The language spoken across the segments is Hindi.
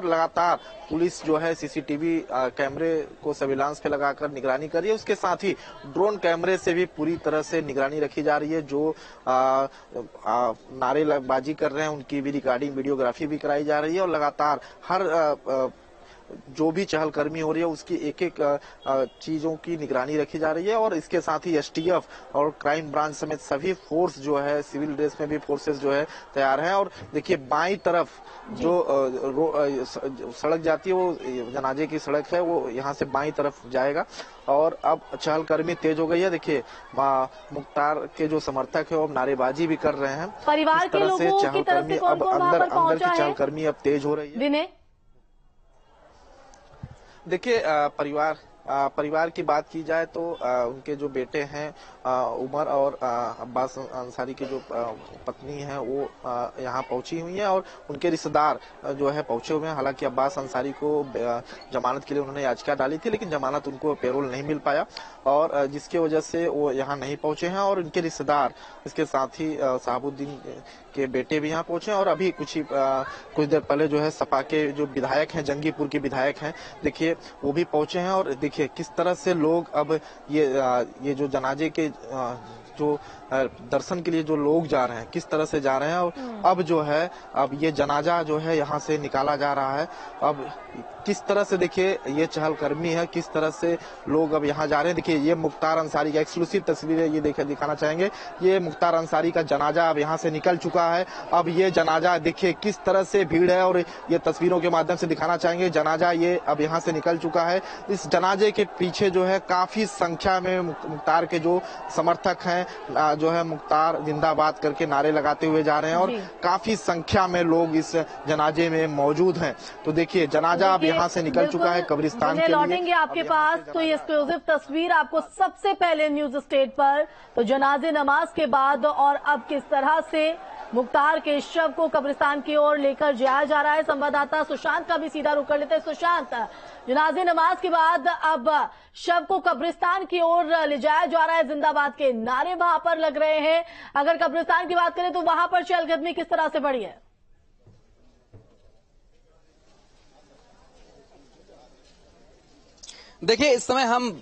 लगातार पुलिस जो है सीसीटीवी कैमरे को सर्विलांस पे लगाकर निगरानी कर रही है। उसके साथ ही ड्रोन कैमरे से भी पूरी तरह से निगरानी रखी जा रही है। जो नारेबाजी कर रहे हैं उनकी भी रिकॉर्डिंग वीडियोग्राफी भी कराई जा रही है और लगातार हर जो भी चहलकर्मी हो रही है उसकी एक एक चीजों की निगरानी रखी जा रही है। और इसके साथ ही एसटीएफ और क्राइम ब्रांच समेत सभी फोर्स जो है सिविल ड्रेस में भी फोर्सेस जो है तैयार हैं। और देखिए बाईं तरफ जो सड़क जाती है वो जनाजे की सड़क है, वो यहाँ से बाईं तरफ जाएगा। और अब चहलकर्मी तेज हो गई है। देखिए मुख्तार के जो समर्थक है वो अब नारेबाजी भी कर रहे हैं। परिवार के लोगों की तरफ से कौन कौन वहां पर पहुंचा है? चहलकर्मी अब तेज हो रही है। विनय, देखिए परिवार की बात की जाए तो उनके जो बेटे हैं उमर और अब्बास अंसारी की जो पत्नी है वो यहाँ पहुंची हुई हैं और उनके रिश्तेदार जो है पहुंचे हुए हैं। हालांकि अब्बास अंसारी को जमानत के लिए उन्होंने याचिका डाली थी, लेकिन जमानत उनको पेरोल नहीं मिल पाया और जिसकी वजह से वो यहाँ नहीं पहुंचे हैं। और उनके रिश्तेदार इसके साथ ही शहाबुद्दीन के बेटे भी यहाँ पहुंचे हैं। और अभी कुछ देर पहले जो है सपा के जो विधायक हैं, जंगीपुर के विधायक हैं, देखिए वो भी पहुंचे हैं। और देखिए किस तरह से लोग अब ये जो जनाजे के जो दर्शन के लिए जो लोग जा रहे हैं किस तरह से जा रहे हैं। और अब जो है अब ये जनाजा जो है यहाँ से निकाला जा रहा है। अब किस तरह से देखिए ये चहलकर्मी है, किस तरह से लोग अब यहाँ जा रहे हैं। देखिए ये मुख्तार अंसारी का एक्सक्लूसिव तस्वीर है, ये दिखाना चाहेंगे। ये मुख्तार अंसारी का जनाजा अब यहाँ से निकल चुका है। अब ये जनाजा देखिए किस तरह से भीड़ है और ये तस्वीरों के माध्यम से दिखाना चाहेंगे। जनाजा ये अब यहाँ से निकल चुका है। इस जनाजे के पीछे जो है काफी संख्या में मुख्तार के जो समर्थक हैं जो है मुख्तार जिंदाबाद करके नारे लगाते हुए जा रहे हैं और काफी संख्या में लोग इस जनाजे में मौजूद हैं। तो देखिए जनाजा अब यहाँ से निकल चुका है कब्रिस्तान के लिए। लौटेंगे आपके पास तो ये एक्सक्लूसिव तस्वीर आपको सबसे पहले न्यूज स्टेट पर। तो जनाजे नमाज के बाद और अब किस तरह से मुख्तार के शव को कब्रिस्तान की ओर लेकर जाया जा रहा है। संवाददाता सुशांत का भी सीधा रुख कर लेते हैं। सुशांत, जनाजे नमाज के बाद अब शव को कब्रिस्तान की ओर ले जाया जा रहा है, जिंदाबाद के नारे वहां पर लग रहे हैं। अगर कब्रिस्तान की बात करें तो वहां पर चहलकदमी किस तरह से बढ़ी है? देखिए इस समय हम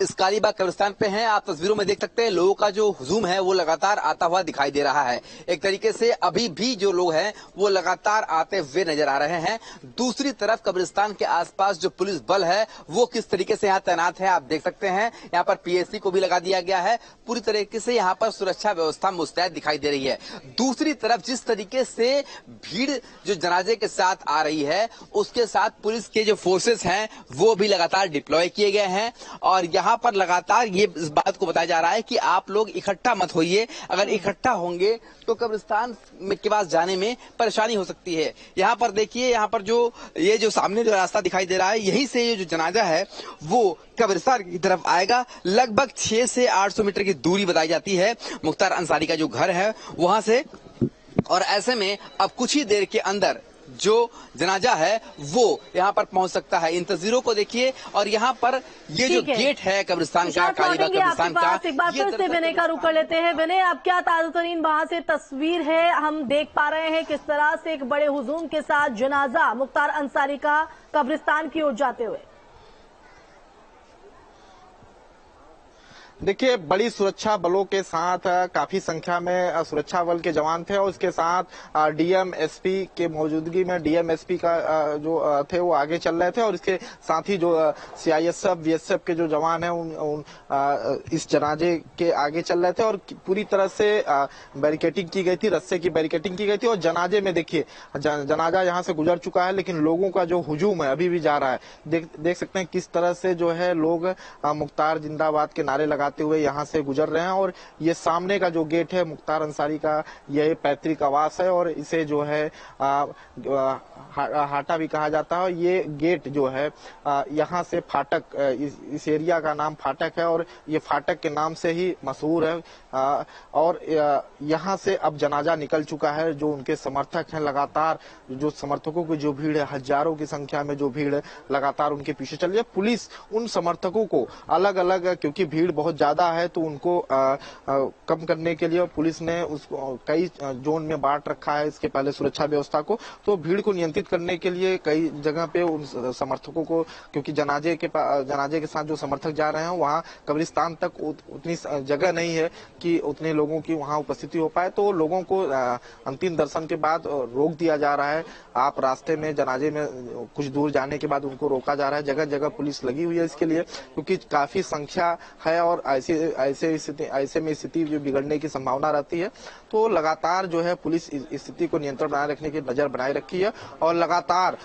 इस कालीबाग कब्रिस्तान पे हैं। आप तस्वीरों में देख सकते हैं लोगों का जो हुजूम है वो लगातार आता हुआ दिखाई दे रहा है। एक तरीके से अभी भी जो लोग हैं वो लगातार आते हुए नजर आ रहे हैं। दूसरी तरफ कब्रिस्तान के आसपास जो पुलिस बल है वो किस तरीके से यहाँ तैनात है आप देख सकते हैं। यहाँ पर पीएससी को भी लगा दिया गया है। पूरी तरीके से यहाँ पर सुरक्षा व्यवस्था मुस्तैद दिखाई दे रही है। दूसरी तरफ जिस तरीके से भीड़ जो जनाजे के साथ आ रही है उसके साथ पुलिस के जो फोर्सेस हैं वो भी लगातार डिप्लॉय किए गए हैं। और यहाँ पर लगातार ये इस बात को बताया जा रहा है कि आप लोग इकट्ठा मत होइए। अगर इकट्ठा होंगे तो कब्रिस्तान के पास जाने में परेशानी हो सकती है। यहाँ पर देखिए, यहाँ पर ये जो सामने जो रास्ता दिखाई दे रहा है यहीं से ये जो जनाजा है वो कब्रिस्तान की तरफ आएगा। लगभग 600 से 800 मीटर की दूरी बताई जाती है मुख्तार अंसारी का जो घर है वहां से। और ऐसे में अब कुछ ही देर के अंदर जो जनाजा है वो यहाँ पर पहुंच सकता है। इन तस्वीरों को देखिए। और यहाँ पर ये जो गेट है कब्रिस्तान का, कालीबाग कब्रिस्तान का, एक बार फिर से विनय का रुख कर लेते हैं। विनय, अब क्या ताजा तरीन वहां से तस्वीर है? हम देख पा रहे हैं किस तरह से एक बड़े हुजूम के साथ जनाजा मुख्तार अंसारी का कब्रिस्तान की ओर जाते हुए। देखिए बड़ी सुरक्षा बलों के साथ काफी संख्या में सुरक्षा बल के जवान थे और उसके साथ डीएम एसपी के मौजूदगी में डीएम एसपी का जो थे वो आगे चल रहे थे। और इसके साथ ही जो सीआईएसएफ बीएसएफ के जो जवान हैं उन इस जनाजे के आगे चल रहे थे। और पूरी तरह से बैरिकेटिंग की गई थी, रस्से की बैरिकेटिंग की गई थी। और जनाजे में देखिए जनाजा यहाँ से गुजर चुका है लेकिन लोगों का जो हुजूम है अभी भी जा रहा है। देख सकते हैं किस तरह से जो है लोग मुख्तार जिंदाबाद के नारे लगा हुए यहाँ से गुजर रहे हैं। और ये सामने का जो गेट है मुख्तार अंसारी का यह पैतृक आवास है और इसे जो है हाटा भी कहा जाता है। ये गेट जो है यहाँ से फाटक, इस एरिया का नाम फाटक है और ये फाटक के नाम से ही मशहूर है। और यहाँ से अब जनाजा निकल चुका है। जो उनके समर्थक हैं लगातार जो समर्थकों की जो भीड़ है, हजारों की संख्या में जो भीड़ लगातार उनके पीछे चल रही है। पुलिस उन समर्थकों को अलग अलग, क्योंकि भीड़ बहुत ज्यादा है तो उनको कम करने के लिए पुलिस ने उसको कई जोन में बांट रखा है इसके पहले सुरक्षा व्यवस्था को। तो भीड़ को नियंत्रित करने के लिए कई जगह पे उन समर्थकों को, क्योंकि जनाजे के साथ जो समर्थक जा रहे हैं वहां कब्रिस्तान तक उतनी जगह नहीं है कि उतने लोगों की वहां उपस्थिति हो पाए, तो लोगों को अंतिम दर्शन के बाद रोक दिया जा रहा है। आप रास्ते में जनाजे में कुछ दूर जाने के बाद उनको रोका जा रहा है। जगह जगह पुलिस लगी हुई है इसके लिए, क्योंकि काफी संख्या है और ऐसे में स्थिति जो बिगड़ने की संभावना रहती है। तो लगातार जो है पुलिस स्थिति को नियंत्रण बनाए रखने की नजर बनाए रखी है और लगातार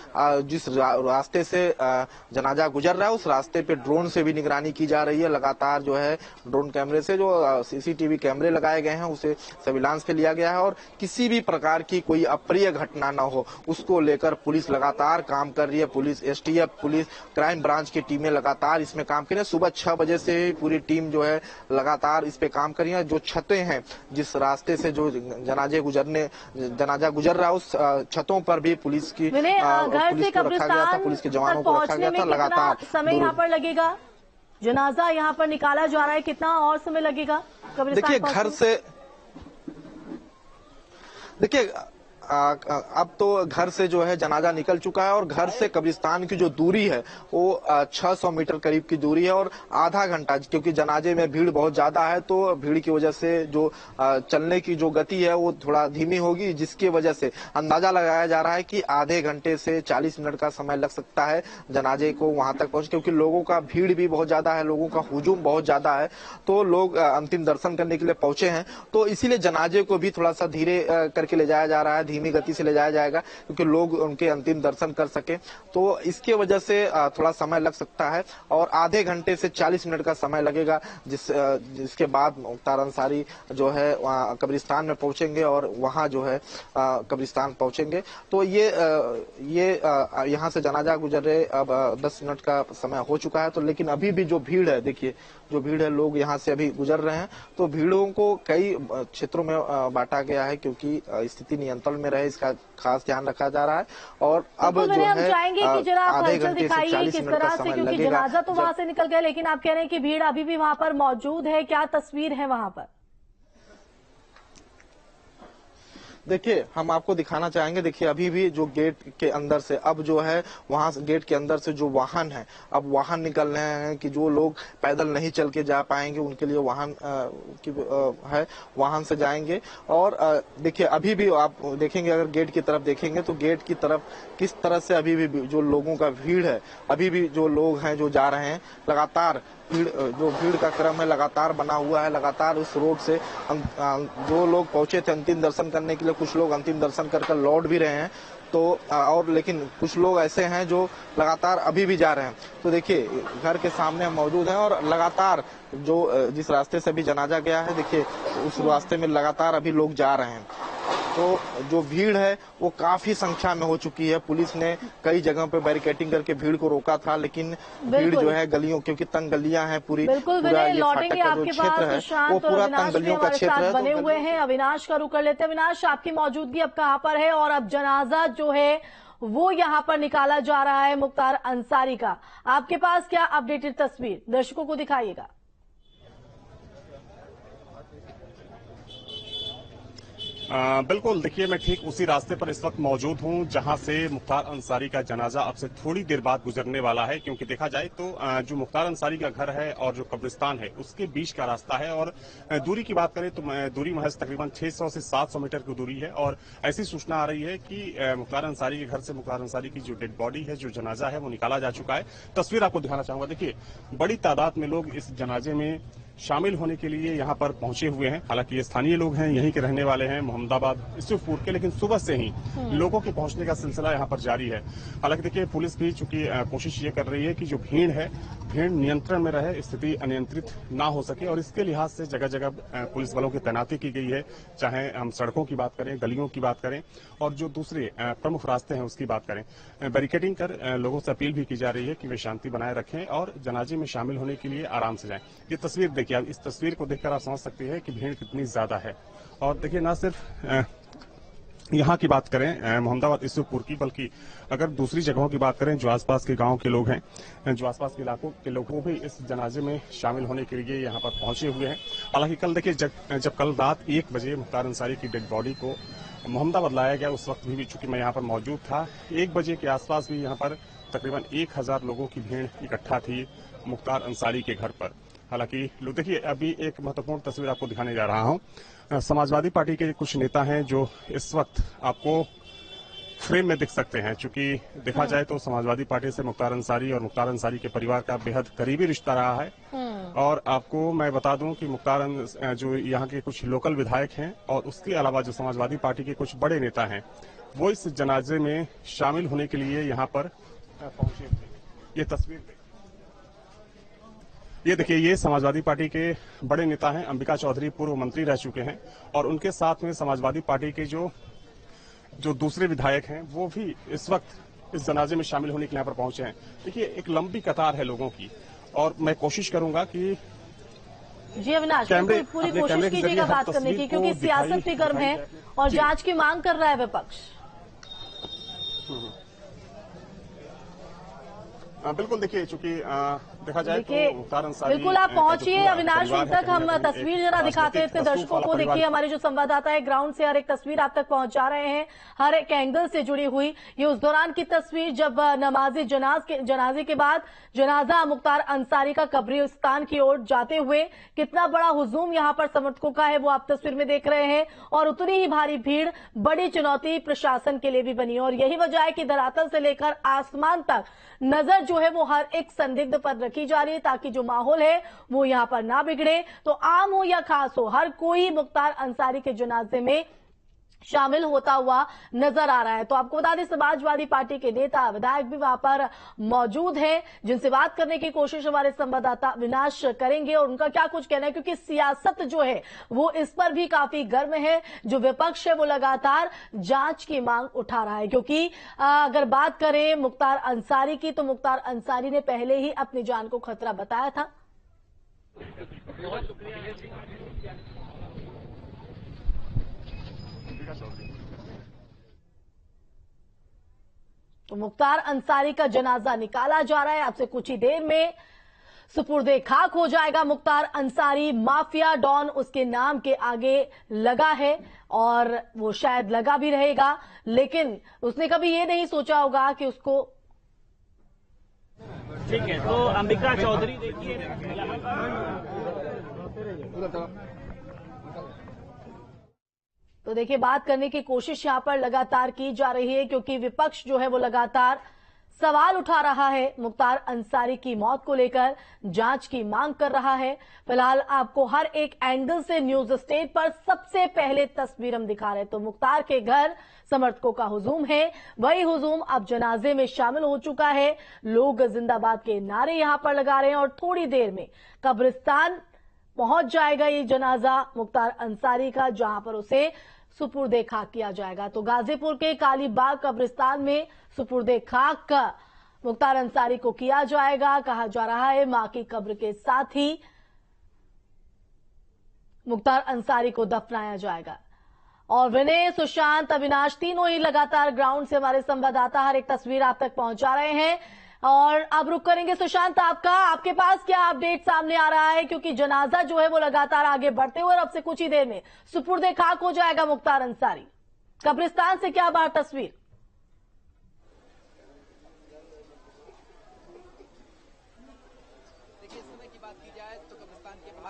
जिस रास्ते से जनाजा गुजर रहा है उस रास्ते पे ड्रोन से भी निगरानी की जा रही है। लगातार जो है ड्रोन कैमरे से जो सीसीटीवी कैमरे लगाए गए हैं उसे सर्विलांस पे लिया गया है और किसी भी प्रकार की कोई अप्रिय घटना न हो उसको लेकर पुलिस लगातार काम कर रही है। Police, STF, police, crime branch की टीमें लगातार इसमें काम कर रही है। सुबह 6 बजे से पूरी टीम जो है लगातार इस पे काम कर रही है। जो छतें हैं, जिस रास्ते से जो जनाजा गुजर रहा है उस छतों पर भी पुलिस की घर से कब्रिस्तान पुलिस के जवानों को रखा गया था। लगातार समय यहाँ पर लगेगा, जनाजा यहाँ पर निकाला जा रहा है, कितना और समय लगेगा कब्रिस्तान? देखिए घर से अब तो घर से जो है जनाजा निकल चुका है और घर से कब्रिस्तान की जो दूरी है वो 600 मीटर करीब की दूरी है और आधा घंटा, क्योंकि जनाजे में भीड़ बहुत ज्यादा है तो भीड़ की वजह से जो चलने की जो गति है वो थोड़ा धीमी होगी, जिसकी वजह से अंदाजा लगाया जा रहा है कि आधे घंटे से 40 मिनट का समय लग सकता है जनाजे को वहां तक पहुंच, क्योंकि लोगों का भीड़ भी बहुत ज्यादा है, लोगों का हुजूम बहुत ज्यादा है। तो लोग अंतिम दर्शन करने के लिए पहुंचे हैं, तो इसीलिए जनाजे को भी थोड़ा सा धीरे करके ले जाया जा रहा है, धीमी गति से ले जाया जाएगा क्योंकि लोग उनके अंतिम दर्शन कर सके। तो इसके वजह से थोड़ा समय लग सकता है और आधे घंटे से 40 मिनट का समय लगेगा, जिसके बाद मुख्तार अंसारी जो है कब्रिस्तान में पहुंचेंगे और वहां जो है कब्रिस्तान पहुंचेंगे। तो ये यहाँ से जनाजा गुजरे अब 10 मिनट का समय हो चुका है। तो लेकिन अभी भी जो भीड़ है, देखिए जो भीड़ है, लोग यहाँ से अभी गुजर रहे हैं। तो भीड़ों को कई क्षेत्रों में बांटा गया है क्योंकि स्थिति नियंत्रण में रहे, इसका खास ध्यान रखा जा रहा है। और अब जो है आधे घंटे से 40 मिनट का समय लगेगा। जनाजा तो वहां से निकल गया, लेकिन आप कह रहे हैं कि भीड़ अभी भी वहां पर मौजूद है, क्या तस्वीर है वहां पर? देखिए हम आपको दिखाना चाहेंगे। देखिए अभी भी जो गेट के अंदर से अब जो है वहां गेट के अंदर से जो वाहन है, अब वाहन निकल रहे हैं कि जो लोग पैदल नहीं चल के जा पाएंगे उनके लिए वाहन है, वाहन से जाएंगे। और देखिए अभी भी आप देखेंगे, अगर गेट की तरफ देखेंगे तो गेट की तरफ किस तरह से अभी भी जो लोगों का भीड़ है, अभी भी जो लोग हैं जो जा रहे हैं, लगातार भीड़ का क्रम है लगातार बना हुआ है। लगातार उस रोड से जो लोग पहुंचे थे अंतिम दर्शन करने के लिए, कुछ लोग अंतिम दर्शन कर लौट भी रहे हैं। तो और लेकिन कुछ लोग ऐसे हैं जो लगातार अभी भी जा रहे हैं। तो देखिए घर के सामने हम मौजूद हैं और लगातार जो जिस रास्ते से अभी जनाजा गया है, देखिए उस रास्ते में लगातार अभी लोग जा रहे हैं। तो जो भीड़ है वो काफी संख्या में हो चुकी है। पुलिस ने कई जगहों पे बैरिकेडिंग करके भीड़ को रोका था, लेकिन भीड़ जो है गलियों, क्योंकि तंग गलियां हैं पूरी, पूरा ये फाटक का जो क्षेत्र है वो पूरा तंग गलियों का क्षेत्र है। बने हुए हैं। अविनाश का रुख कर लेते हैं। अविनाश, आपकी मौजूदगी अब कहाँ पर है और अब जनाजा जो है वो यहाँ पर निकाला जा रहा है मुख्तार अंसारी का, आपके पास क्या अपडेटेड तस्वीर दर्शकों को दिखाइएगा? बिल्कुल, देखिए मैं ठीक उसी रास्ते पर इस वक्त मौजूद हूं जहां से मुख्तार अंसारी का जनाजा अब से थोड़ी देर बाद गुजरने वाला है। क्योंकि देखा जाए तो जो मुख्तार अंसारी का घर है और जो कब्रिस्तान है उसके बीच का रास्ता है और दूरी की बात करें तो दूरी महज तकरीबन 600 से 700 मीटर की दूरी है। और ऐसी सूचना आ रही है कि मुख्तार अंसारी के घर से मुख्तार अंसारी की जो डेड बॉडी है, जो जनाजा है, वो निकाला जा चुका है। तस्वीर आपको दिखाना चाहूंगा। देखिए बड़ी तादाद में लोग इस जनाजे में शामिल होने के लिए यहाँ पर पहुंचे हुए हैं। हालांकि ये स्थानीय लोग हैं, यहीं के रहने वाले हैं, मोहम्मदाबाद यूसुफपुर के, लेकिन सुबह से ही लोगों के पहुंचने का सिलसिला यहाँ पर जारी है। हालांकि देखिए पुलिस भी चूंकि कोशिश ये कर रही है कि जो भीड़ है, भीड़ नियंत्रण में रहे, स्थिति अनियंत्रित ना हो सके, और इसके लिहाज से जगह जगह पुलिस बलों की तैनाती की गई है। चाहे हम सड़कों की बात करें, गलियों की बात करें और जो दूसरे प्रमुख रास्ते हैं उसकी बात करें, बैरिकेडिंग कर लोगों से अपील भी की जा रही है कि वे शांति बनाए रखें और जनाजे में शामिल होने के लिए आराम से जाएं। ये तस्वीर देखिए, इस तस्वीर को देखकर आप समझ सकते हैं कि भीड़ कितनी ज्यादा है। और देखिए ना सिर्फ यहाँ की बात करें मोहम्मदाबाद ईसुपुर की, बल्कि अगर दूसरी जगहों की बात करें जो आसपास के गांव के लोग हैं, जो आसपास के इलाकों के लोग, वो भी इस जनाजे में शामिल होने के लिए यहाँ पर पहुंचे हुए हैं। हालांकि कल देखिए जब कल रात 1 बजे मुख्तार अंसारी की डेड बॉडी को मोहम्मदाबाद लाया गया, उस वक्त भी चूंकि मैं यहाँ पर मौजूद था, 1 बजे के आसपास भी यहाँ पर तकरीबन 1000 लोगों की भीड़ इकट्ठा थी मुख्तार अंसारी के घर पर। हालांकि लोग देखिए, अभी एक महत्वपूर्ण तस्वीर आपको दिखाने जा रहा हूं। समाजवादी पार्टी के कुछ नेता हैं जो इस वक्त आपको फ्रेम में दिख सकते हैं। चूंकि देखा जाए तो समाजवादी पार्टी से मुख्तार अंसारी और मुख्तार अंसारी के परिवार का बेहद करीबी रिश्ता रहा है। और आपको मैं बता दूं कि मुख्तार जो यहाँ के कुछ लोकल विधायक हैं और उसके अलावा जो समाजवादी पार्टी के कुछ बड़े नेता हैं, वो इस जनाजे में शामिल होने के लिए यहाँ पर पहुंचे थे। ये तस्वीर ये देखिए, ये समाजवादी पार्टी के बड़े नेता हैं। अंबिका चौधरी पूर्व मंत्री रह चुके हैं और उनके साथ में समाजवादी पार्टी के जो दूसरे विधायक हैं, वो भी इस वक्त इस जनाजे में शामिल होने के लिए यहाँ पर पहुंचे हैं। देखिए, एक लंबी कतार है लोगों की और मैं कोशिश करूंगा कि जी अविनाश, पूरी कोशिश कीजिएगा बात करने की, क्योंकि सियासत भी गर्म है और जांच की मांग कर रहा है विपक्ष। बिल्कुल, देखिए चूंकि देखा जाए तो मुख्तार अंसारी, बिल्कुल आप पहुंचिए अविनाश उन तक, हम तस्वीर जरा दिखाते हैं इतने दर्शकों को। देखिए, हमारे जो संवाददाता है ग्राउंड से हर एक तस्वीर आप तक पहुंचा रहे हैं, हर एक एंगल से जुड़ी हुई। ये उस दौरान की तस्वीर जब नमाजी जनाजे के बाद जनाजा मुख्तार अंसारी का कब्रिस्तान की ओर जाते हुए कितना बड़ा हुजूम यहाँ पर समर्थकों का है, वो आप तस्वीर में देख रहे हैं। और उतनी ही भारी भीड़ बड़ी चुनौती प्रशासन के लिए भी बनी, और यही वजह है कि धरातल से लेकर आसमान तक नजर जो है वो हर एक संदिग्ध पर रखी जा रही है, ताकि जो माहौल है वो यहां पर ना बिगड़े। तो आम हो या खास हो, हर कोई मुख्तार अंसारी के जनाजे में शामिल होता हुआ नजर आ रहा है। तो आपको बता दें, समाजवादी पार्टी के नेता विधायक भी वहां पर मौजूद हैं, जिनसे बात करने की कोशिश हमारे संवाददाता विनाश करेंगे और उनका क्या कुछ कहना है, क्योंकि सियासत जो है वो इस पर भी काफी गर्म है। जो विपक्ष है वो लगातार जांच की मांग उठा रहा है, क्योंकि अगर बात करें मुख्तार अंसारी की, तो मुख्तार अंसारी ने पहले ही अपनी जान को खतरा बताया था। तो मुख्तार अंसारी का जनाजा निकाला जा रहा है। आपसे कुछ ही देर में सुपुर्दे खाक हो जाएगा मुख्तार अंसारी। माफिया डॉन उसके नाम के आगे लगा है और वो शायद लगा भी रहेगा, लेकिन उसने कभी ये नहीं सोचा होगा कि उसको। ठीक है, तो अंबिका चौधरी देखिए, तो देखिए बात करने की कोशिश यहां पर लगातार की जा रही है, क्योंकि विपक्ष जो है वो लगातार सवाल उठा रहा है मुख्तार अंसारी की मौत को लेकर, जांच की मांग कर रहा है। फिलहाल आपको हर एक एंगल से न्यूज स्टेट पर सबसे पहले तस्वीर हम दिखा रहे हैं। तो मुख्तार के घर समर्थकों का हुजूम है, वही हुजूम अब जनाजे में शामिल हो चुका है। लोग जिंदाबाद के नारे यहां पर लगा रहे हैं और थोड़ी देर में कब्रिस्तान पहुंच जाएगा ये जनाजा मुख्तार अंसारी का, जहां पर उसे सुपुर्दे खाक किया जाएगा। तो गाजीपुर के कालीबाग कब्रिस्तान में सुपुर्दे खाक मुख्तार अंसारी को किया जाएगा। कहा जा रहा है मां की कब्र के साथ ही मुख्तार अंसारी को दफनाया जाएगा। और विनय, सुशांत, अविनाश तीनों ही लगातार ग्राउंड से हमारे संवाददाता हर एक तस्वीर आप तक पहुंचा रहे हैं। और अब रुक करेंगे सुशांत, आपके पास क्या अपडेट सामने आ रहा है, क्योंकि जनाजा जो है वो लगातार आगे बढ़ते हुए अब से कुछ ही देर में सुपुर्दे खाक हो जाएगा मुख्तार अंसारी। कब्रिस्तान से क्या बात तस्वीर?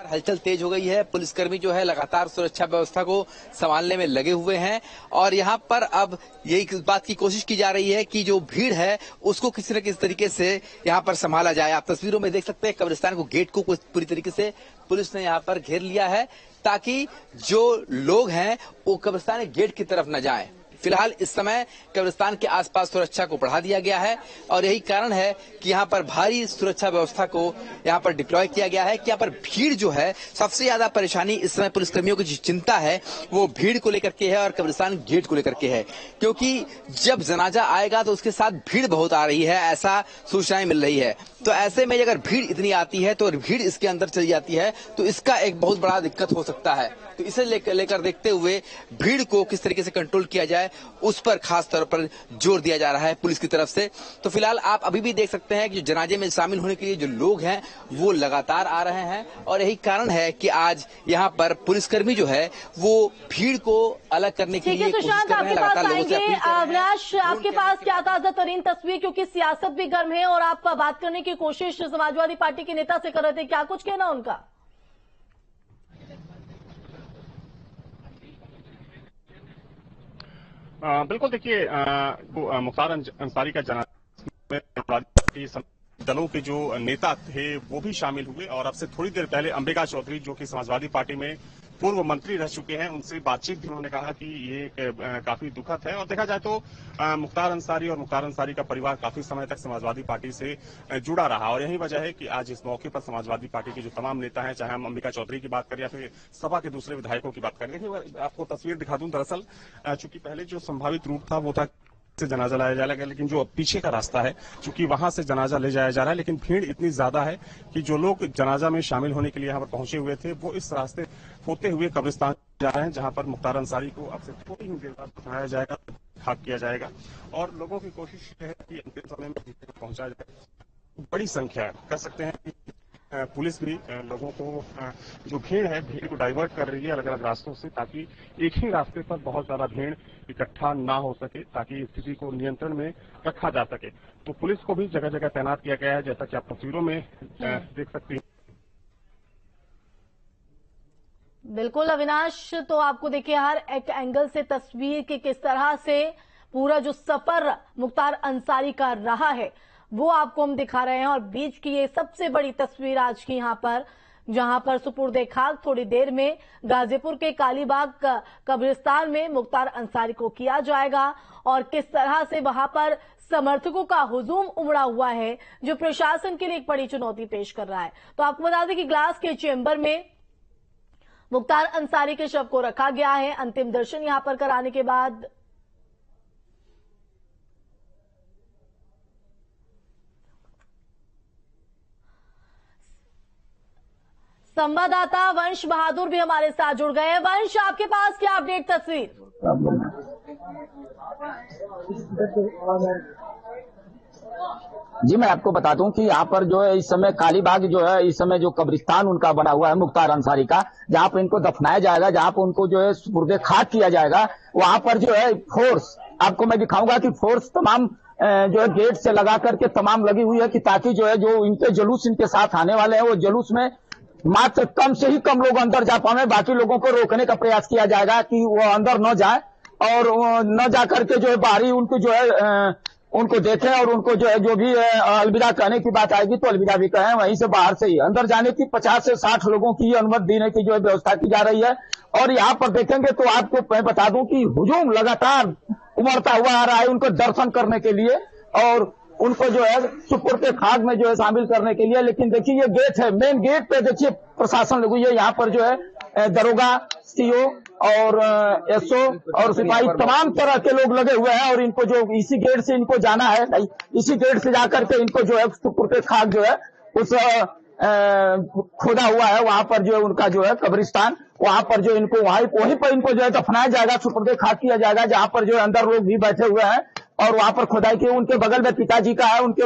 हलचल तेज हो गई है। पुलिसकर्मी जो है लगातार सुरक्षा व्यवस्था को संभालने में लगे हुए हैं और यहाँ पर अब यही बात की कोशिश की जा रही है कि जो भीड़ है उसको किसी न किसी तरीके से यहाँ पर संभाला जाए। आप तस्वीरों में देख सकते हैं कब्रिस्तान को, गेट को पूरी तरीके से पुलिस ने यहाँ पर घेर लिया है, ताकि जो लोग हैं वो कब्रिस्तान के गेट की तरफ न जाएं। फिलहाल इस समय कब्रिस्तान के आसपास सुरक्षा को बढ़ा दिया गया है और यही कारण है कि यहाँ पर भारी सुरक्षा व्यवस्था को यहाँ पर डिप्लॉय किया गया है कि यहाँ पर भीड़ जो है, सबसे ज्यादा परेशानी इस समय पुलिसकर्मियों की जो चिंता है वो भीड़ को लेकर के है और कब्रिस्तान गेट को लेकर के है, क्योंकि जब जनाजा आएगा तो उसके साथ भीड़ बहुत आ रही है, ऐसा सूचनाएं मिल रही है। तो ऐसे में अगर भीड़ इतनी आती है तो भीड़ इसके अंदर चली जाती है तो इसका एक बहुत बड़ा दिक्कत हो सकता है। तो इसे लेकर देखते हुए भीड़ को किस तरीके से कंट्रोल किया जाए है उस पर खास तौर पर जोर दिया जा रहा है पुलिस की तरफ से। तो फिलहाल आप अभी भी देख सकते हैं कि जो जनाजे में शामिल होने के लिए जो लोग हैं वो लगातार आ रहे हैं और यही कारण है कि आज यहाँ पर पुलिसकर्मी जो है वो भीड़ को अलग करने के लिए कोशिश कर रहे हैं, लगातार लोगों से अपील कर रहे हैं। अविनाश, आपके पास क्या ताजा तरीन तस्वीर, क्योंकि सियासत भी गर्म है और आप बात करने की कोशिश समाजवादी पार्टी के नेता से कर रहे थे, क्या कुछ कहना उनका? बिल्कुल, देखिए मुख्तार अंसारी का जनाजा दलों के जो नेता थे वो भी शामिल हुए और अब से थोड़ी देर पहले अंबिका चौधरी जो कि समाजवादी पार्टी में पूर्व मंत्री रह चुके हैं, उनसे बातचीत भी उन्होंने कहा कि ये काफी दुखद है। और देखा जाए तो मुख्तार अंसारी और मुख्तार अंसारी का परिवार काफी समय तक समाजवादी पार्टी से जुड़ा रहा और यही वजह है कि आज इस मौके पर समाजवादी पार्टी के जो तमाम नेता हैं, चाहे हम अंबिका चौधरी की बात करें या फिर सपा के दूसरे विधायकों की बात करें। देखिए आपको तस्वीर दिखा दूं, दरअसल चूंकि पहले जो संभावित रूट था वो था से जनाजा लाया जाएगा, लेकिन जो पीछे का रास्ता है चूंकि वहां से जनाजा ले जाया जा रहा है, लेकिन भीड़ इतनी ज्यादा है कि जो लोग जनाजा में शामिल होने के लिए यहाँ पर पहुंचे हुए थे वो इस रास्ते होते हुए कब्रिस्तान जा रहे हैं, जहां पर मुख्तार अंसारी को अब से थोड़ी ही देर बाद दफनाया जाएगा, खाक किया जाएगा और लोगों की कोशिश है कि अंतिम समय में पहुंचाया जाए। बड़ी संख्या कह सकते हैं कि पुलिस भी लोगों को जो भीड़ को डाइवर्ट कर रही है अलग अलग रास्तों से, ताकि एक ही रास्ते पर बहुत ज्यादा भीड़ इकट्ठा ना हो सके, ताकि स्थिति को नियंत्रण में रखा जा सके। तो पुलिस को भी जगह जगह तैनात किया गया है, जैसा कि आप तस्वीरों में देख सकते हैं। बिल्कुल अविनाश, तो आपको देखिए हर एक एंगल से तस्वीर के किस तरह से पूरा जो सफर मुख्तार अंसारी का रहा है वो आपको हम दिखा रहे हैं और बीच की ये सबसे बड़ी तस्वीर आज की यहाँ पर, जहां पर सुपुर्दे खाक थोड़ी देर में गाजीपुर के कालीबाग कब्रिस्तान में मुख्तार अंसारी को किया जाएगा और किस तरह से वहां पर समर्थकों का हुजूम उमड़ा हुआ है जो प्रशासन के लिए एक बड़ी चुनौती पेश कर रहा है। तो आपको बता दें कि ग्लास के चेंबर में मुख्तार अंसारी के शव को रखा गया है। अंतिम दर्शन यहां पर कराने के बाद संवाददाता वंश बहादुर भी हमारे साथ जुड़ गए हैं। वंश, आपके पास क्या अपडेट तस्वीर? जी मैं आपको बता दूं कि यहाँ पर जो है इस समय कालीबाग जो है इस समय जो कब्रिस्तान उनका बना हुआ है मुख्तार अंसारी का, जहाँ पर इनको दफनाया जाएगा, जहाँ पर उनको जो है सुपुर्दे खाक किया जाएगा, वहाँ पर जो है फोर्स आपको मैं दिखाऊंगा कि फोर्स तमाम जो है गेट से लगा करके तमाम लगी हुई है कि ताकि जो है जो इनके जुलूस इनके साथ आने वाले हैं वो जुलूस में मात्र कम से ही कम लोग अंदर जा पाए, बाकी लोगों को रोकने का प्रयास किया जाएगा कि वो अंदर न जाए और न जा करके जो है बाहरी उनको जो है उनको देखें और उनको जो है जो भी अलविदा कहने की बात आएगी तो अलविदा भी कहें, वहीं से बाहर से ही अंदर जाने की 50 से 60 लोगों की अनुमति देने की जो है व्यवस्था की जा रही है। और यहाँ पर देखेंगे तो आपको मैं बता दूं कि हुजूम लगातार उमड़ता हुआ आ रहा है उनको दर्शन करने के लिए और उनको जो है सुपुर्दे खाक में जो है शामिल करने के लिए। लेकिन देखिए ये गेट है, मेन गेट पे देखिए प्रशासन लगी है, यहाँ पर जो है दरोगा, सीओ और एसओ और सिपाही तमाम तरह के लोग लगे हुए हैं और इनको जो इसी गेट से इनको जाना है, इसी गेट से जाकर के इनको जो है सुपुर्दे खाक जो है उस खोदा हुआ है वहां पर जो है उनका जो है कब्रिस्तान, वहां पर जो इनको वहीं पर इनको जो है दफनाया जाएगा, सुपुर्दे खाक किया जाएगा, जहां पर जो है अंदर लोग भी बैठे हुए हैं और वहां पर खुदाई की। उनके बगल में पिताजी का है, उनके